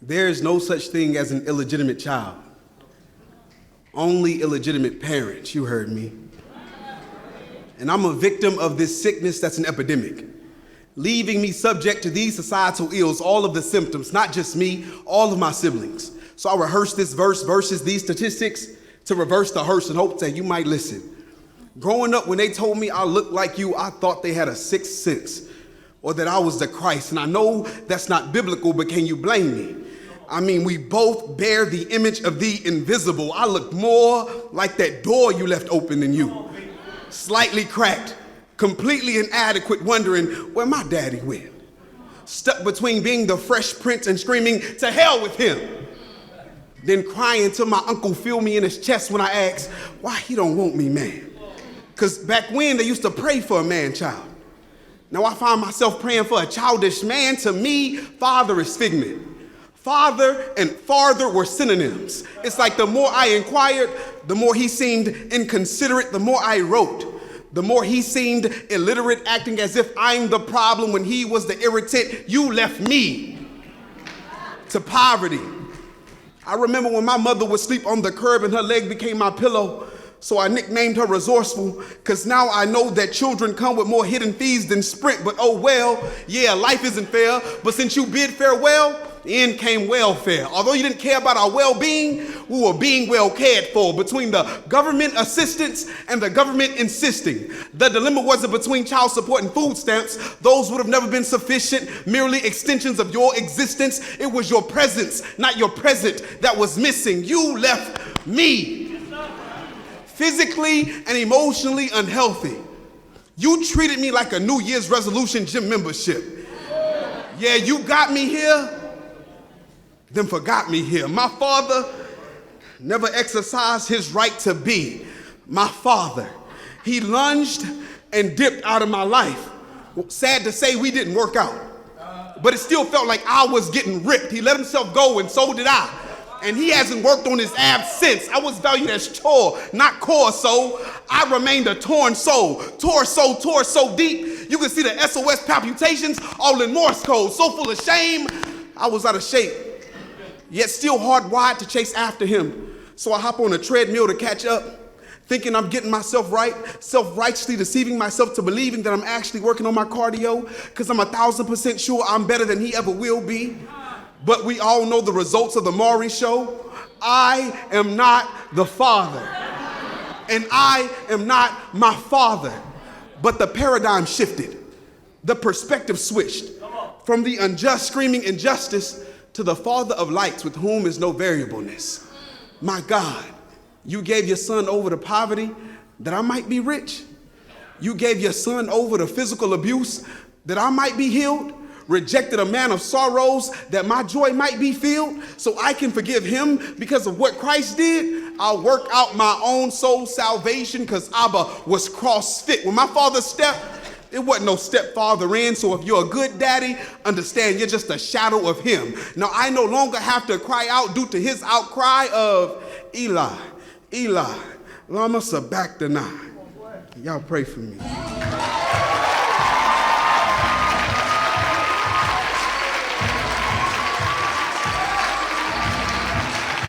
There is no such thing as an illegitimate child. Only illegitimate parents, you heard me. And I'm a victim of this sickness that's an epidemic, leaving me subject to these societal ills, all of the symptoms, not just me, all of my siblings. So I rehearse this verse versus these statistics to reverse the hearse and hope that you might listen. Growing up, when they told me I looked like you, I thought they had a sixth sense or that I was the Christ. And I know that's not biblical, but can you blame me? I mean, we both bear the image of the invisible. I looked more like that door you left open than you. Slightly cracked, completely inadequate, wondering where my daddy went. Stuck between being the Fresh Prince and screaming, to hell with him. Then crying till my uncle feel me in his chest when I asked, why he don't want me, man? Because back when they used to pray for a man-child. Now I find myself praying for a childish man. To me, father is figment. Father and farther were synonyms. It's like the more I inquired, the more he seemed inconsiderate. The more I wrote, the more he seemed illiterate, acting as if I'm the problem when he was the irritant. You left me to poverty. I remember when my mother would sleep on the curb and her leg became my pillow. So I nicknamed her Resourceful, because now I know that children come with more hidden fees than Sprint. But oh well, yeah, life isn't fair. But since you bid farewell, the end came welfare. Although you didn't care about our well-being, we were being well cared for. Between the government assistance and the government insisting, the dilemma wasn't between child support and food stamps. Those would have never been sufficient, merely extensions of your existence. It was your presence, not your present, that was missing. You left me physically and emotionally unhealthy. You treated me like a New Year's resolution gym membership. Yeah, you got me here, then forgot me here. My father never exercised his right to be my father. He lunged and dipped out of my life. Sad to say, we didn't work out, but it still felt like I was getting ripped. He let himself go and so did I. And he hasn't worked on his abs since. I was valued as chore, not core, so I remained a torn soul. Tore so deep, you could see the SOS palpitations all in Morse code. So full of shame, I was out of shape, yet still hardwired to chase after him. So I hop on a treadmill to catch up, thinking I'm getting myself right, self-righteously deceiving myself to believing that I'm actually working on my cardio, because I'm 1,000% sure I'm better than he ever will be. But we all know the results of the Maury show. I am not the father, and I am not my father. But the paradigm shifted. The perspective switched from the unjust screaming injustice to the Father of lights with whom is no variableness. My God, you gave your son over to poverty that I might be rich. You gave your son over to physical abuse that I might be healed. Rejected a man of sorrows that my joy might be filled, so I can forgive him because of what Christ did. I'll work out my own soul salvation because Abba was cross-fit. When my father stepped, it wasn't no stepfather in, so if you're a good daddy, understand you're just a shadow of him. Now I no longer have to cry out due to his outcry of Eli, Eli, lama sabachthani. Y'all pray for me.